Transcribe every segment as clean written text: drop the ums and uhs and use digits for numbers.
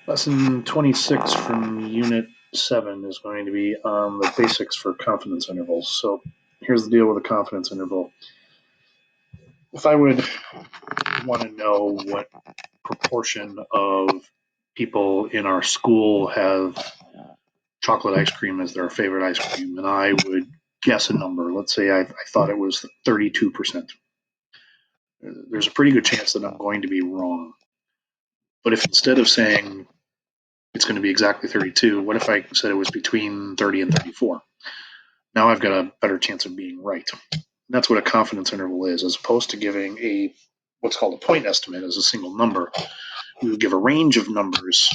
Lesson 26 from Unit 7 is going to be on the basics for confidence intervals. So here's the deal with a confidence interval. If I would want to know what proportion of people in our school have chocolate ice cream as their favorite ice cream, and I would guess a number, let's say I thought it was 32%. There's a pretty good chance that I'm going to be wrong. But if instead of saying it's going to be exactly 32, what if I said it was between 30 and 34? Now I've got a better chance of being right. And that's what a confidence interval is, as opposed to giving a what's called a point estimate as a single number. We would give a range of numbers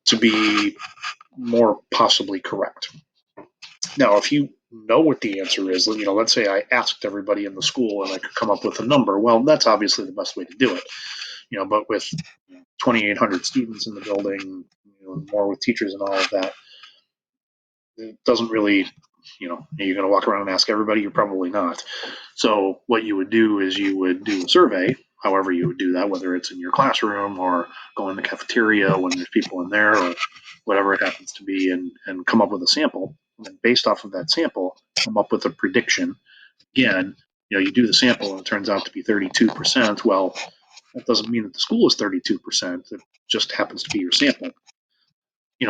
to be more possibly correct. Now, if you know what the answer is, let's say I asked everybody in the school and I could come up with a number. Well, that's obviously the best way to do it. But with 2,800 students in the building, more with teachers and all of that, it doesn't really, you're going to walk around and ask everybody. You're probably not. So what you would do is you would do a survey, however you would do that, whether it's in your classroom or go in the cafeteria when there's people in there or whatever it happens to be, and come up with a sample. And then based off of that sample, come up with a prediction. Again, you do the sample and it turns out to be 32%. Well, that doesn't mean that the school is 32%. It just happens to be your sample.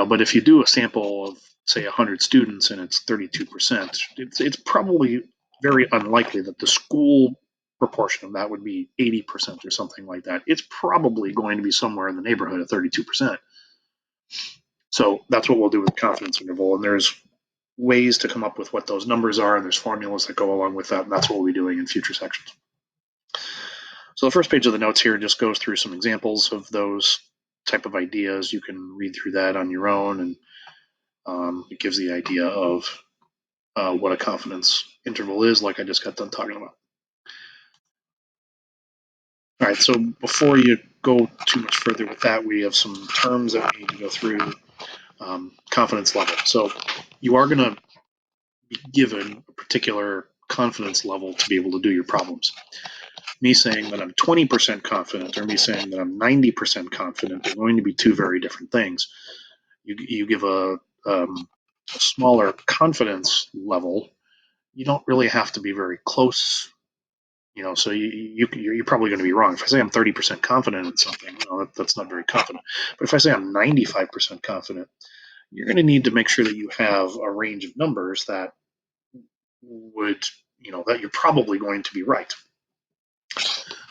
But if you do a sample of, say, 100 students and it's 32%, it's probably very unlikely that the school proportion of that would be 80% or something like that. It's probably going to be somewhere in the neighborhood of 32%. So that's what we'll do with the confidence interval. And there's ways to come up with what those numbers are, and there's formulas that go along with that, and that's what we'll be doing in future sections. So the first page of the notes here just goes through some examples of those type of ideas. You can read through that on your own, and it gives the idea of what a confidence interval is, like I just got done talking about. All right, so before you go too much further with that, we have some terms that we need to go through. Confidence level. So you are going to be given a particular confidence level to be able to do your problems. Me saying that I'm 20% confident or me saying that I'm 90% confident are going to be two very different things. You give a smaller confidence level, you don't really have to be very close. So you're probably going to be wrong. If I say I'm 30% confident in something, that's not very confident. But if I say I'm 95% confident, you're going to need to make sure that you have a range of numbers that would, that you're probably going to be right.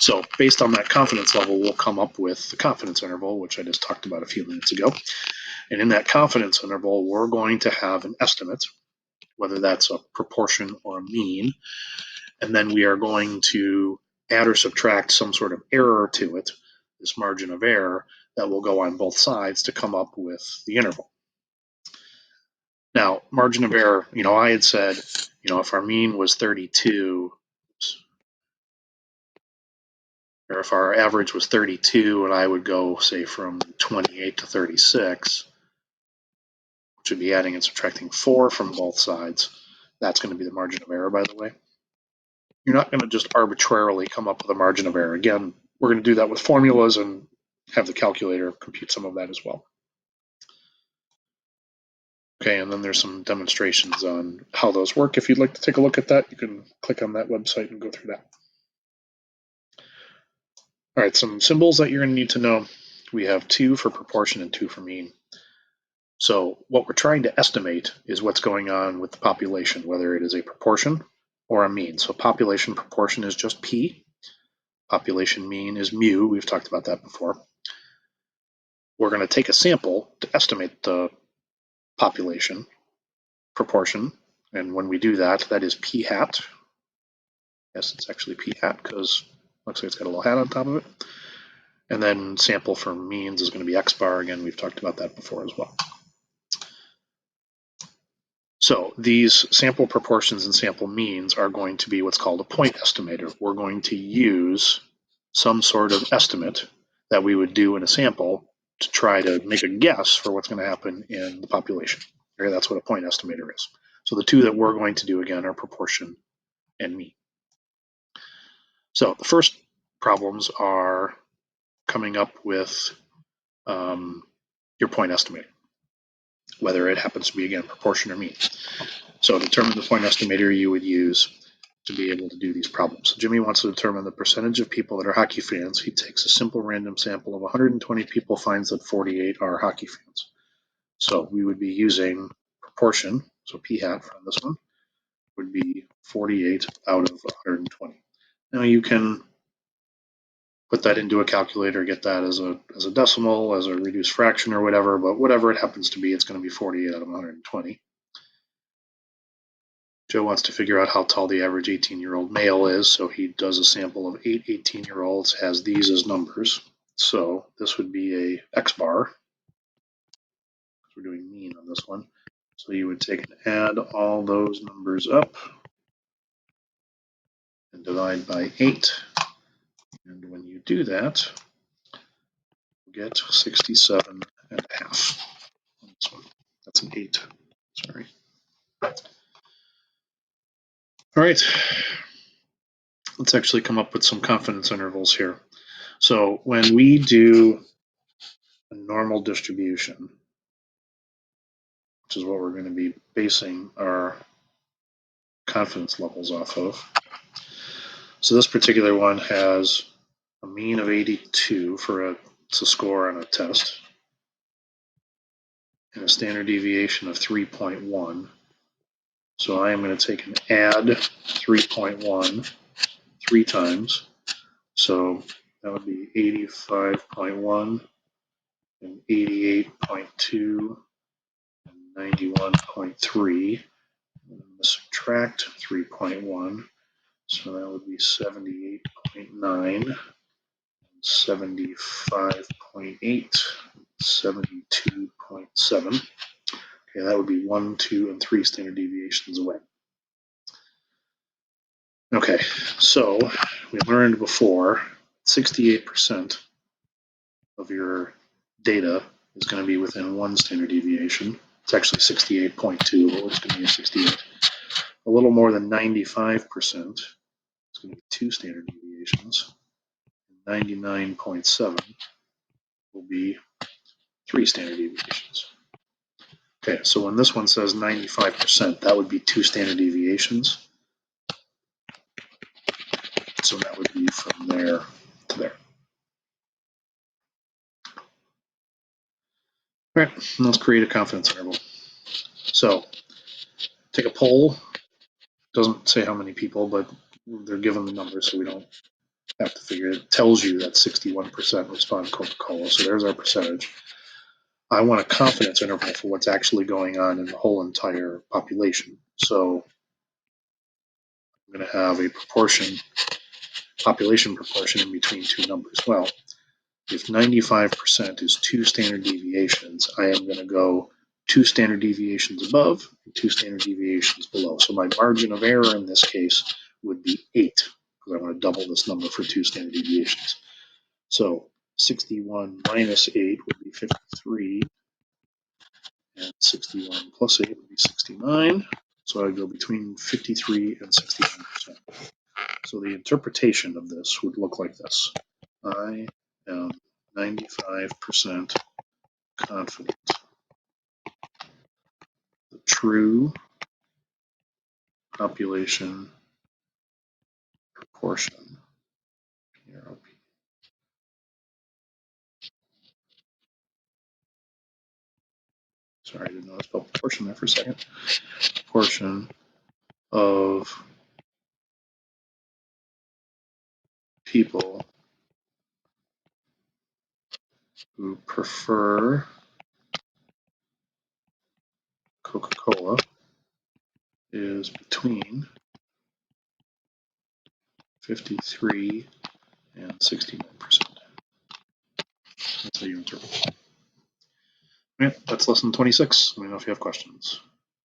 So based on that confidence level, we'll come up with the confidence interval, which I just talked about a few minutes ago. And in that confidence interval, we're going to have an estimate, whether that's a proportion or a mean. And then we are going to add or subtract some sort of error to it, this margin of error, that will go on both sides to come up with the interval. Now, margin of error, I had said, if our mean was 32, or if our average was 32, and I would go, say, from 28 to 36, which would be adding and subtracting 4 from both sides, that's going to be the margin of error, by the way. You're not going to just arbitrarily come up with a margin of error. Again, we're going to do that with formulas and have the calculator compute some of that as well. Okay, and then there's some demonstrations on how those work. If you'd like to take a look at that, you can click on that website and go through that. All right, some symbols that you're going to need to know. We have 2 for proportion and 2 for mean. So what we're trying to estimate is what's going on with the population, whether it is a proportion or a mean. So population proportion is just P. Population mean is mu. We've talked about that before. We're going to take a sample to estimate the population proportion. And when we do that, that is P hat. Yes, it's actually P hat because it looks like it's got a little hat on top of it. And then sample for means is going to be X bar. Again, we've talked about that before as well. So these sample proportions and sample means are going to be what's called a point estimator. We're going to use some sort of estimate that we would do in a sample to try to make a guess for what's going to happen in the population. Okay, that's what a point estimator is. So the 2 that we're going to do again are proportion and mean. So the first problems are coming up with your point estimator, whether it happens to be, again, proportion or mean. So to determine the point estimator you would use to be able to do these problems. So Jimmy wants to determine the percentage of people that are hockey fans. He takes a simple random sample of 120 people, finds that 48 are hockey fans. So we would be using proportion, so p hat from this one would be 48 out of 120. Now you can put that into a calculator, get that as a decimal, as a reduced fraction or whatever, but whatever it happens to be, it's going to be 48 out of 120. Joe wants to figure out how tall the average 18-year-old male is, so he does a sample of 8 18-year-olds, has these as numbers. So this would be a x bar. We're doing mean on this one. So you would take and add all those numbers up and divide by 8. And when you do that, you get 67 and a half on this one. That's an 8. Sorry. All right. Let's actually come up with some confidence intervals here. So when we do a normal distribution, which is what we're going to be basing our confidence levels off of. So this particular one has a mean of 82 for it's a score on a test, and a standard deviation of 3.1. So I am going to take and add 3.1 3 times. So that would be 85.1 and 88.2 and 91.3. I'm going to subtract 3.1. So that would be 78.9, 75.8, 72.7. Okay, that would be 1, 2, and 3 standard deviations away. Okay, so we learned before 68% of your data is going to be within 1 standard deviation. It's actually 68.2, but it's going to be a 68. A little more than 95% is going to be 2 standard deviations. 99.7 will be 3 standard deviations. Okay, so when this one says 95%, that would be 2 standard deviations. So that would be from there to there. All right, let's create a confidence interval. So take a poll. Doesn't say how many people, but they're given the number, so we don't have to figure it. It tells you that 61% respond Coca-Cola, so there's our percentage. I want a confidence interval for what's actually going on in the whole entire population. So I'm going to have a population proportion in between 2 numbers. Well, if 95% is 2 standard deviations, I am going to go 2 standard deviations above and 2 standard deviations below. So my margin of error in this case would be 8, because I want to double this number for 2 standard deviations. So 61 minus 8 would be 53, and 61 plus 8 would be 69. So I would go between 53 and 61%. So the interpretation of this would look like this. I am 95% confident the true population proportion, sorry, I didn't know I spelled proportion there for a second, proportion of people who prefer Coca-Cola is between 53 and 69%. That's how you interpret it. Yeah, that's lesson 26. Let me know if you have questions.